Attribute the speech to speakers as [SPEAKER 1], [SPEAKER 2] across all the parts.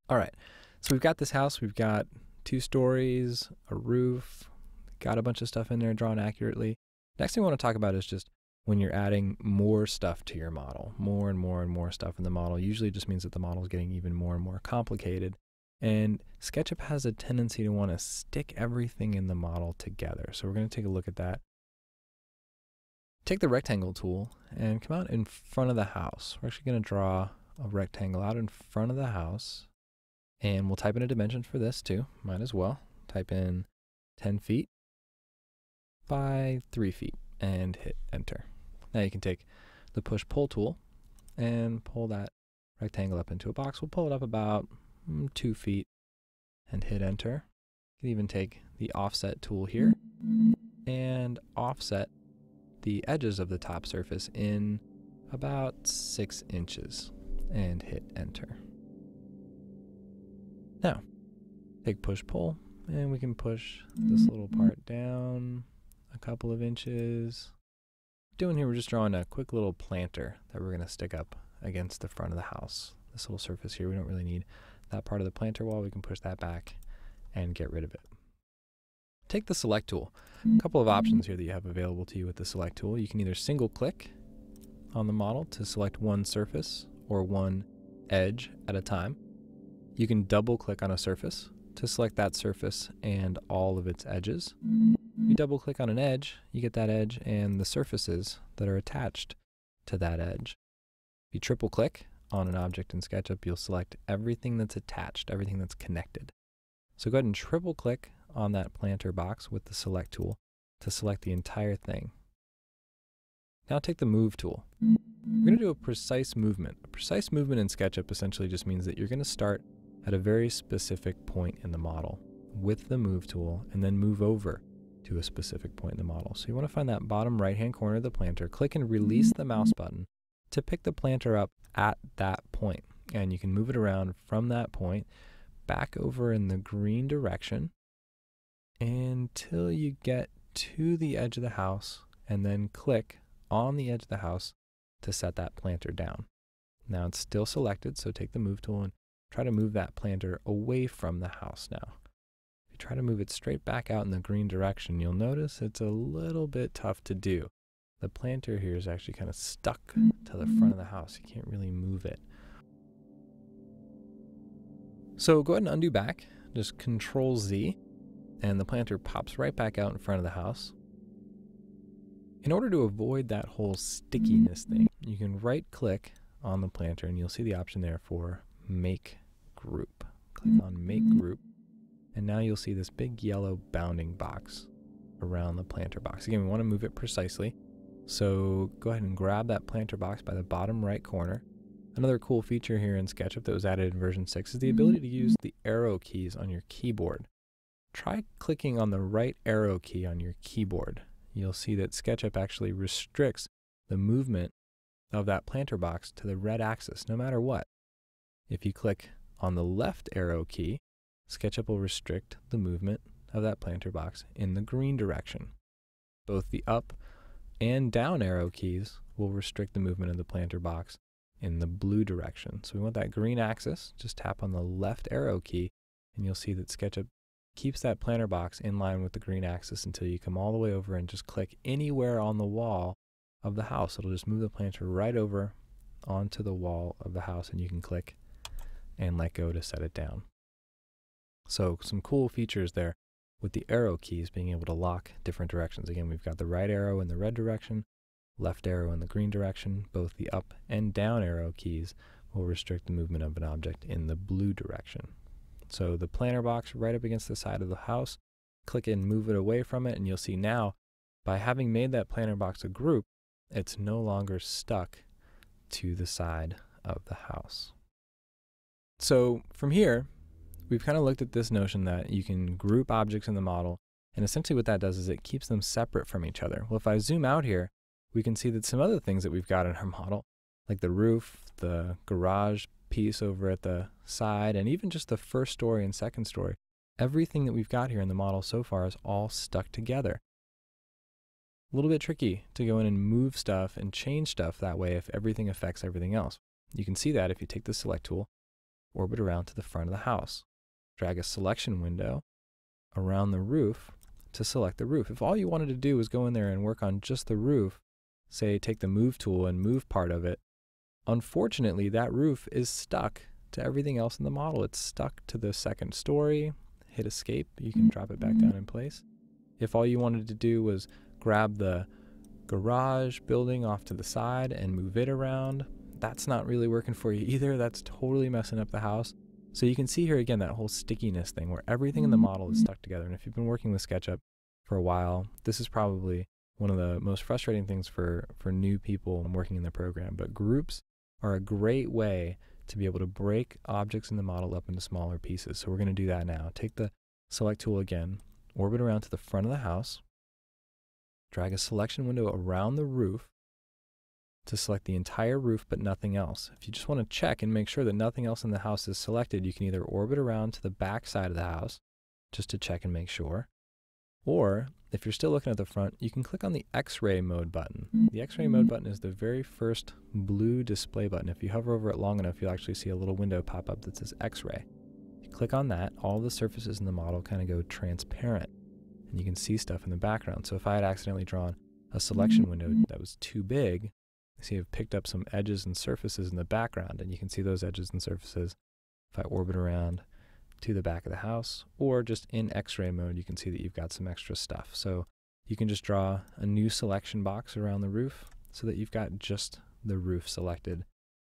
[SPEAKER 1] All right, so we've got this house. We've got 2 stories, a roof, got a bunch of stuff in there drawn accurately. Next thing I want to talk about is just when you're adding more stuff to your model, more and more and more stuff in the model. Usually just means that the model is getting even more and more complicated. And SketchUp has a tendency to want to stick everything in the model together. So we're going to take a look at that. Take the rectangle tool and come out in front of the house. We're actually going to draw a rectangle out in front of the house. And we'll type in a dimension for this too. Might as well. Type in 10 feet by 3 feet and hit enter. Now you can take the push-pull tool and pull that rectangle up into a box. We'll pull it up about 2 feet and hit enter. You can even take the offset tool here and offset the edges of the top surface in about 6 inches and hit enter. Now, take push-pull and we can push this little part down a couple of inches. Doing here, we're just drawing a quick little planter that we're going to stick up against the front of the house. This little surface here, we don't really need that part of the planter wall. We can push that back and get rid of it. Take the select tool. A couple of options here that you have available to you with the select tool. You can either single click on the model to select one surface or one edge at a time. You can double click on a surface to select that surface and all of its edges. You double click on an edge, you get that edge and the surfaces that are attached to that edge. If you triple click on an object in SketchUp, you'll select everything that's attached, everything that's connected. So go ahead and triple click on that planter box with the select tool to select the entire thing. Now take the move tool. We're going to do a precise movement. A precise movement in SketchUp essentially just means that you're going to start at a very specific point in the model with the move tool and then move over to a specific point in the model. So you want to find that bottom right-hand corner of the planter, click and release the mouse button to pick the planter up at that point. And you can move it around from that point back over in the green direction until you get to the edge of the house and then click on the edge of the house to set that planter down. Now it's still selected, so take the move tool and try to move that planter away from the house now. If you try to move it straight back out in the green direction, you'll notice it's a little bit tough to do. The planter here is actually kind of stuck to the front of the house. You can't really move it. So go ahead and undo back, just Control Z, and the planter pops right back out in front of the house. In order to avoid that whole stickiness thing, you can right click on the planter and you'll see the option there for Make Group. Click on Make Group, and now you'll see this big yellow bounding box around the planter box. Again, we want to move it precisely. So go ahead and grab that planter box by the bottom right corner. Another cool feature here in SketchUp that was added in version 6 is the ability to use the arrow keys on your keyboard. Try clicking on the right arrow key on your keyboard. You'll see that SketchUp actually restricts the movement of that planter box to the red axis, no matter what. If you click on the left arrow key, SketchUp will restrict the movement of that planter box in the green direction. Both the up and down arrow keys will restrict the movement of the planter box in the blue direction. So we want that green axis. Just tap on the left arrow key and you'll see that SketchUp keeps that planter box in line with the green axis until you come all the way over and just click anywhere on the wall of the house. It'll just move the planter right over onto the wall of the house and you can click and let go to set it down. So some cool features there with the arrow keys being able to lock different directions. Again, we've got the right arrow in the red direction, left arrow in the green direction. Both the up and down arrow keys will restrict the movement of an object in the blue direction. So the planter box right up against the side of the house, click and move it away from it, and you'll see now, by having made that planter box a group, it's no longer stuck to the side of the house. So from here, we've kind of looked at this notion that you can group objects in the model, and essentially what that does is it keeps them separate from each other. Well, if I zoom out here, we can see that some other things that we've got in our model, like the roof, the garage piece over at the side, and even just the first story and second story, everything that we've got here in the model so far is all stuck together. A little bit tricky to go in and move stuff and change stuff that way if everything affects everything else. You can see that if you take the select tool, orbit around to the front of the house. Drag a selection window around the roof to select the roof. If all you wanted to do was go in there and work on just the roof, say take the move tool and move part of it, unfortunately that roof is stuck to everything else in the model. It's stuck to the second story. Hit escape, you can drop it back down in place. If all you wanted to do was grab the garage building off to the side and move it around, that's not really working for you either. That's totally messing up the house. So you can see here again that whole stickiness thing where everything in the model is stuck together. And if you've been working with SketchUp for a while, this is probably one of the most frustrating things for new people working in the program. But groups are a great way to be able to break objects in the model up into smaller pieces. So we're going to do that now. Take the select tool again, orbit around to the front of the house, drag a selection window around the roof to select the entire roof but nothing else. If you just want to check and make sure that nothing else in the house is selected, you can either orbit around to the back side of the house just to check and make sure, or if you're still looking at the front, you can click on the X-ray mode button. The X-ray mode button is the very first blue display button. If you hover over it long enough, you'll actually see a little window pop up that says X-ray. You click on that, all the surfaces in the model kind of go transparent, and you can see stuff in the background. So if I had accidentally drawn a selection window that was too big, see I've picked up some edges and surfaces in the background, and you can see those edges and surfaces if I orbit around to the back of the house, or just in X-ray mode, you can see that you've got some extra stuff. So you can just draw a new selection box around the roof so that you've got just the roof selected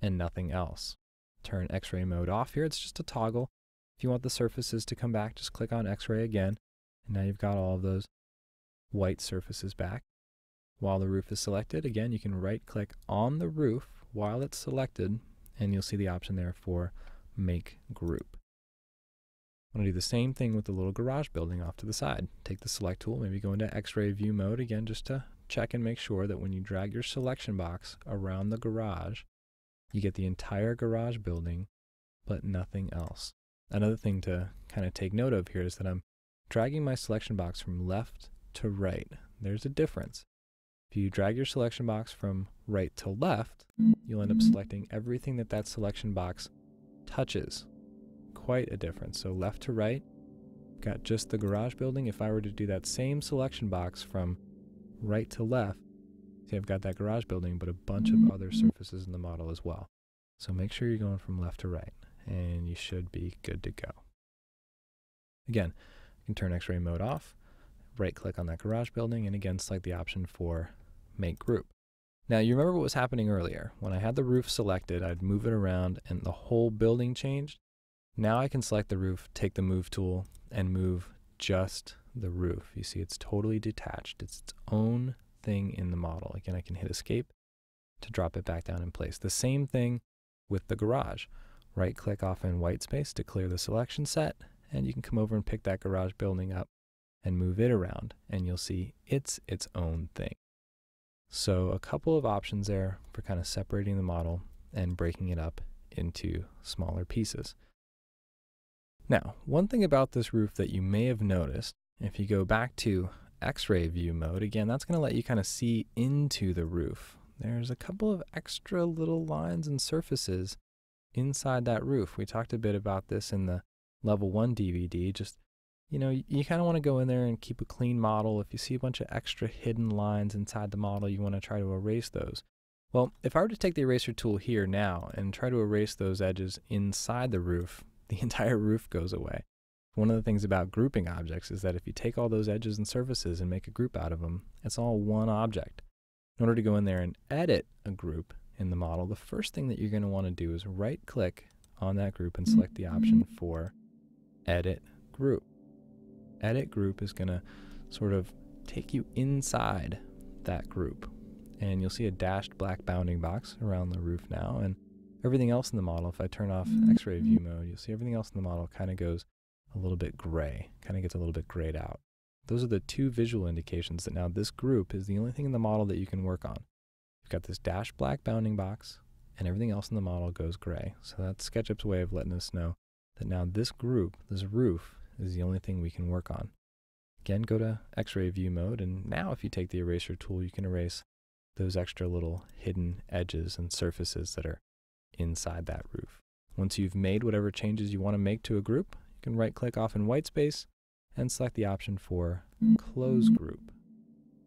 [SPEAKER 1] and nothing else. Turn X-ray mode off here. It's just a toggle. If you want the surfaces to come back, just click on X-ray again, and now you've got all of those white surfaces back. While the roof is selected, again, you can right-click on the roof while it's selected, and you'll see the option there for Make Group. I'm going to do the same thing with the little garage building off to the side. Take the Select tool, maybe go into X-ray view mode again, just to check and make sure that when you drag your selection box around the garage, you get the entire garage building, but nothing else. Another thing to kind of take note of here is that I'm dragging my selection box from left to right. There's a difference. If you drag your selection box from right to left, you'll end up selecting everything that that selection box touches. Quite a difference. So left to right, got just the garage building. If I were to do that same selection box from right to left, see I've got that garage building, but a bunch of other surfaces in the model as well. So make sure you're going from left to right, and you should be good to go. Again, you can turn X-ray mode off, right-click on that garage building, and again select the option for Make Group. Now you remember what was happening earlier. When I had the roof selected, I'd move it around and the whole building changed. Now I can select the roof, take the Move tool, and move just the roof. You see it's totally detached. It's its own thing in the model. Again, I can hit Escape to drop it back down in place. The same thing with the garage. Right-click off in white space to clear the selection set, and you can come over and pick that garage building up and move it around, and you'll see it's its own thing. So a couple of options there for kind of separating the model and breaking it up into smaller pieces. Now, one thing about this roof that you may have noticed, if you go back to X-ray view mode, again, that's going to let you kind of see into the roof. There's a couple of extra little lines and surfaces inside that roof. We talked a bit about this in the level 1 DVD. Just, you know, you kind of want to go in there and keep a clean model. If you see a bunch of extra hidden lines inside the model, you want to try to erase those. Well, if I were to take the eraser tool here now and try to erase those edges inside the roof, the entire roof goes away. One of the things about grouping objects is that if you take all those edges and surfaces and make a group out of them, it's all one object. In order to go in there and edit a group in the model, the first thing that you're going to want to do is right-click on that group and select the option for Edit Group. Edit Group is going to sort of take you inside that group. And you'll see a dashed black bounding box around the roof now, and everything else in the model, if I turn off X-ray view mode, you'll see everything else in the model kind of goes a little bit gray, kind of gets a little bit grayed out. Those are the two visual indications that now this group is the only thing in the model that you can work on. You've got this dashed black bounding box, and everything else in the model goes gray. So that's SketchUp's way of letting us know that now this group, this roof, is the only thing we can work on. Again, go to X-ray view mode, and now if you take the eraser tool, you can erase those extra little hidden edges and surfaces that are inside that roof. Once you've made whatever changes you want to make to a group, you can right-click off in whitespace and select the option for Close Group.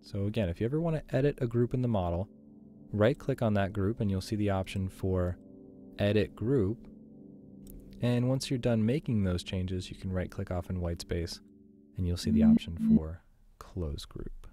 [SPEAKER 1] So again, if you ever want to edit a group in the model, right-click on that group and you'll see the option for Edit Group. And once you're done making those changes, you can right-click off in whitespace and you'll see the option for Close Group.